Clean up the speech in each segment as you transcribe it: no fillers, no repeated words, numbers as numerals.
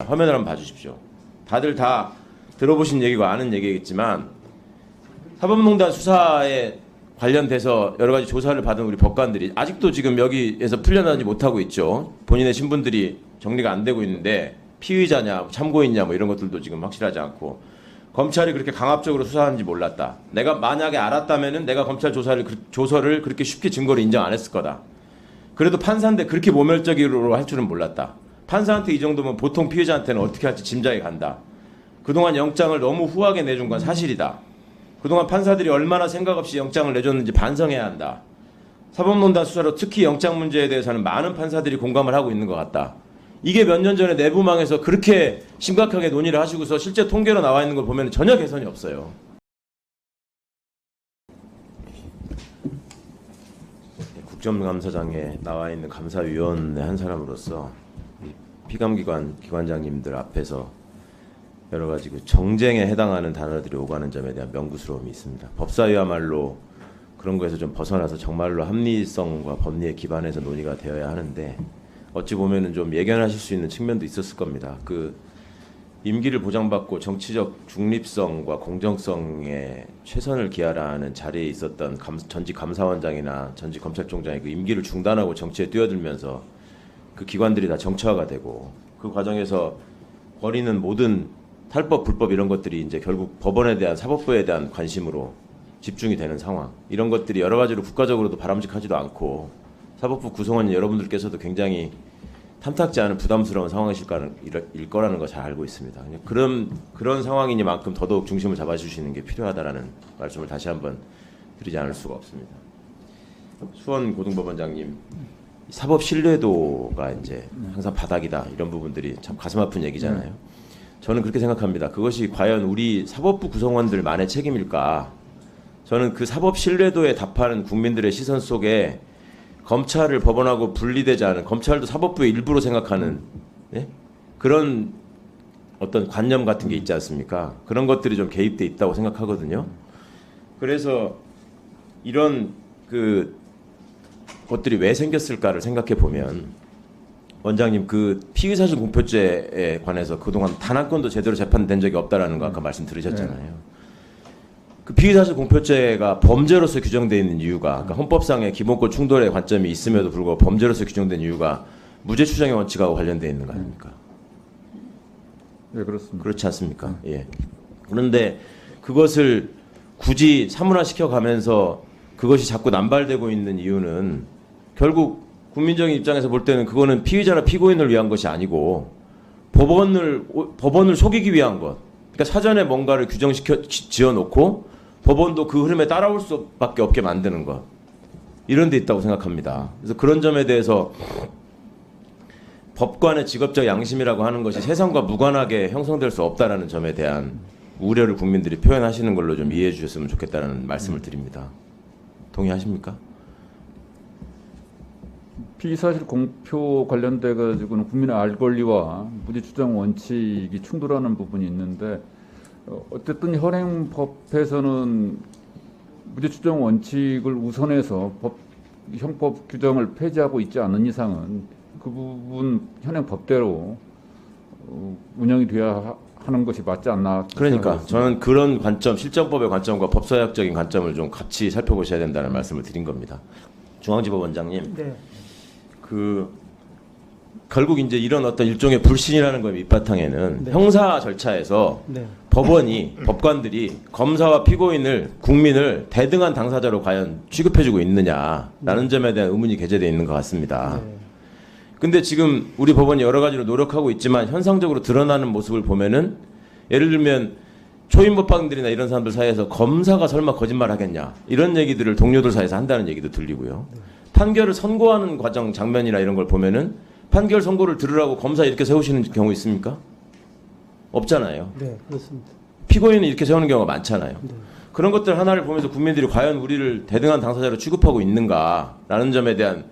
화면을 한번 봐주십시오. 다들 다 들어보신 얘기고 아는 얘기겠지만 사법농단 수사에 관련돼서 여러 가지 조사를 받은 우리 법관들이 아직도 지금 여기에서 풀려나지 못하고 있죠. 본인의 신분들이 정리가 안 되고 있는데 피의자냐 참고인냐 뭐 이런 것들도 지금 확실하지 않고 검찰이 그렇게 강압적으로 수사하는지 몰랐다. 내가 만약에 알았다면은 내가 검찰 조서를 그렇게 쉽게 증거를 인정 안 했을 거다. 그래도 판사인데 그렇게 모멸적으로 할 줄은 몰랐다. 판사한테 이 정도면 보통 피해자한테는 어떻게 할지 짐작이 간다. 그동안 영장을 너무 후하게 내준 건 사실이다. 그동안 판사들이 얼마나 생각 없이 영장을 내줬는지 반성해야 한다. 사법농단 수사로 특히 영장 문제에 대해서는 많은 판사들이 공감을 하고 있는 것 같다. 이게 몇 년 전에 내부망에서 그렇게 심각하게 논의를 하시고서 실제 통계로 나와 있는 걸 보면 전혀 개선이 없어요. 국정감사장에 나와 있는 감사위원의 한 사람으로서 피감기관장님들 앞에서 여러 가지 그 정쟁에 해당하는 단어들이 오가는 점에 대한 명구스러움이 있습니다. 법사위야말로 그런 거에서 좀 벗어나서 정말로 합리성과 법리에 기반해서 논의가 되어야 하는데 어찌 보면은 좀 예견하실 수 있는 측면도 있었을 겁니다. 그 임기를 보장받고 정치적 중립성과 공정성에 최선을 기하라는 자리에 있었던 전직 감사원장이나 전직 검찰총장이 그 임기를 중단하고 정치에 뛰어들면서 그 기관들이 다 정치화가 되고 그 과정에서 벌이는 모든 탈법, 불법 이런 것들이 이제 결국 법원에 대한 사법부에 대한 관심으로 집중이 되는 상황. 이런 것들이 여러 가지로 국가적으로도 바람직하지도 않고 사법부 구성원 여러분들께서도 굉장히 탐탁지 않은 부담스러운 상황이실 거라는 거 잘 알고 있습니다. 그런 상황이니만큼 더더욱 중심을 잡아주시는 게 필요하다라는 말씀을 다시 한번 드리지 않을 수가 없습니다. 수원 고등법원장님, 사법 신뢰도가 이제 항상 바닥이다 이런 부분들이 참 가슴 아픈 얘기잖아요. 저는 그렇게 생각합니다. 그것이 과연 우리 사법부 구성원들만의 책임일까? 저는 그 사법 신뢰도에 답하는 국민들의 시선 속에 검찰을 법원하고 분리되지 않은 검찰도 사법부의 일부로 생각하는 그런 어떤 관념 같은 게 있지 않습니까? 그런 것들이 좀 개입돼 있다고 생각하거든요. 그래서 이런 그 것들이 왜 생겼을까를 생각해 보면 원장님 그 피의사실 공표죄에 관해서 그동안 단 한 건도 제대로 재판된 적이 없다라는 거 아까 말씀 들으셨잖아요. 그 피의사실 공표죄가 범죄로서 규정되어 있는 이유가 그러니까 헌법상의 기본권 충돌의 관점이 있음에도 불구하고 범죄로서 규정된 이유가 무죄 추정의 원칙하고 관련되어 있는 거 아닙니까? 네, 그렇습니다. 그렇지 않습니까? 예. 그런데 그것을 굳이 사문화시켜 가면서 그것이 자꾸 남발되고 있는 이유는 결국 국민적인 입장에서 볼 때는 그거는 피의자나 피고인을 위한 것이 아니고 법원을 속이기 위한 것. 그러니까 사전에 뭔가를 규정시켜 지어놓고 법원도 그 흐름에 따라올 수밖에 없게 만드는 것. 이런 데 있다고 생각합니다. 그래서 그런 점에 대해서 법관의 직업적 양심이라고 하는 것이 세상과 무관하게 형성될 수 없다라는 점에 대한 우려를 국민들이 표현하시는 걸로 좀 이해해 주셨으면 좋겠다는 말씀을 드립니다. 동의하십니까? 피의사실 공표 관련돼 가지고는 국민의 알 권리와 무죄 추정 원칙이 충돌하는 부분이 있는데 어쨌든 현행법에서는 무죄 추정 원칙을 우선해서 형법 규정을 폐지하고 있지 않은 이상은 그 부분 현행 법대로 운영이 돼야 하는 것이 맞지 않나. 그러니까 저는 그런 관점, 실정법의 관점과 법사학적인 관점을 좀 같이 살펴보셔야 된다는 말씀을 드린 겁니다. 중앙지법원장님. 네. 결국 이제 이런 어떤 일종의 불신이라는 거의 밑바탕에는 네. 형사 절차에서 네. 법관들이 검사와 피고인을 국민을 대등한 당사자로 과연 취급해주고 있느냐라는 점에 대한 의문이 게재되어 있는 것 같습니다. 네. 근데 지금 우리 법원이 여러 가지로 노력하고 있지만 현상적으로 드러나는 모습을 보면은 예를 들면 초임 법관들이나 이런 사람들 사이에서 검사가 설마 거짓말 하겠냐 이런 얘기들을 동료들 사이에서 한다는 얘기도 들리고요. 판결을 선고하는 과정 장면이나 이런 걸 보면은 판결 선고를 들으라고 검사 이렇게 세우시는 경우 있습니까? 없잖아요. 네, 그렇습니다. 피고인은 이렇게 세우는 경우가 많잖아요. 네. 그런 것들 하나를 보면서 국민들이 과연 우리를 대등한 당사자로 취급하고 있는가라는 점에 대한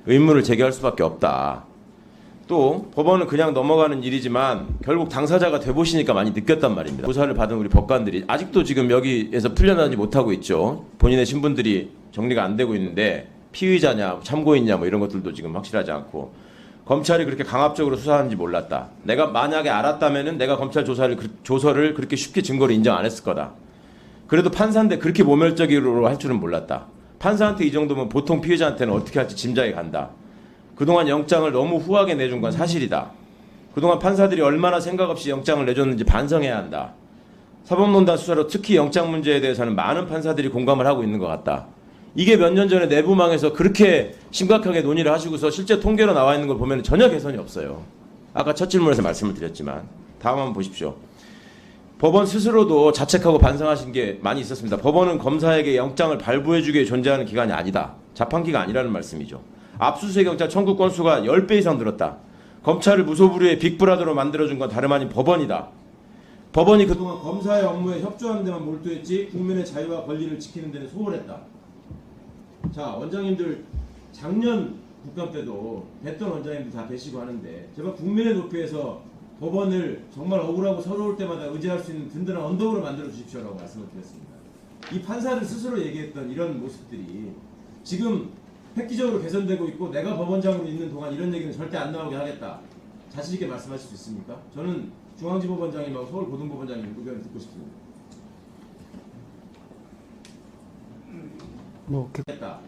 의문을 제기할 수밖에 없다. 또 법원은 그냥 넘어가는 일이지만 결국 당사자가 돼보시니까 많이 느꼈단 말입니다. 조사를 받은 우리 법관들이 아직도 지금 여기에서 풀려나지 못하고 있죠. 본인의 신분들이 정리가 안 되고 있는데 피의자냐 참고인냐 뭐 이런 것들도 지금 확실하지 않고 검찰이 그렇게 강압적으로 수사하는지 몰랐다. 내가 만약에 알았다면은 내가 검찰 조서를 그렇게 쉽게 증거로 인정 안 했을 거다. 그래도 판사인데 그렇게 모멸적으로 할 줄은 몰랐다. 판사한테 이 정도면 보통 피해자한테는 어떻게 할지 짐작이 간다. 그동안 영장을 너무 후하게 내준 건 사실이다. 그동안 판사들이 얼마나 생각 없이 영장을 내줬는지 반성해야 한다. 사법농단 수사로 특히 영장 문제에 대해서는 많은 판사들이 공감을 하고 있는 것 같다. 이게 몇 년 전에 내부망에서 그렇게 심각하게 논의를 하시고서 실제 통계로 나와 있는 걸 보면 전혀 개선이 없어요. 아까 첫 질문에서 말씀을 드렸지만 다음 한번 보십시오. 법원 스스로도 자책하고 반성하신 게 많이 있었습니다. 법원은 검사에게 영장을 발부해주기 위해 존재하는 기관이 아니다. 자판기가 아니라는 말씀이죠. 압수수색 영장 청구 건수가 10배 이상 늘었다. 검찰을 무소불위의 빅브라더로 만들어준 건 다름 아닌 법원이다. 법원이 그동안 검사의 업무에 협조하는 데만 몰두했지 국민의 자유와 권리를 지키는 데는 소홀했다. 자, 원장님들 작년 국감 때도 뵀던 원장님들 다 계시고 하는데 제발 국민의 높이에서 법원을 정말 억울하고 서러울 때마다 의지할 수 있는 든든한 언덕으로 만들어 주십시오라고 말씀을 드렸습니다. 이 판사들 스스로 얘기했던 이런 모습들이 지금 획기적으로 개선되고 있고 내가 법원장으로 있는 동안 이런 얘기는 절대 안 나오게 하겠다. 자신 있게 말씀하실 수 있습니까? 저는 중앙지법원장님하고 서울고등법원장님 의견을 듣고 싶습니다. 했다.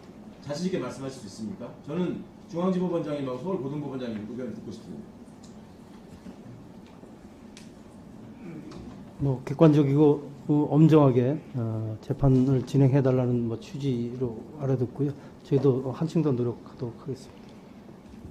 자신 있게 말씀하실 수 있습니까? 저는 중앙지법원장님하고 서울고등법원장님 의견을 듣고 싶습니다. 객관적이고 엄정하게 재판을 진행해달라는 취지로 알아듣고요. 저희도 한층 더 노력하도록 하겠습니다.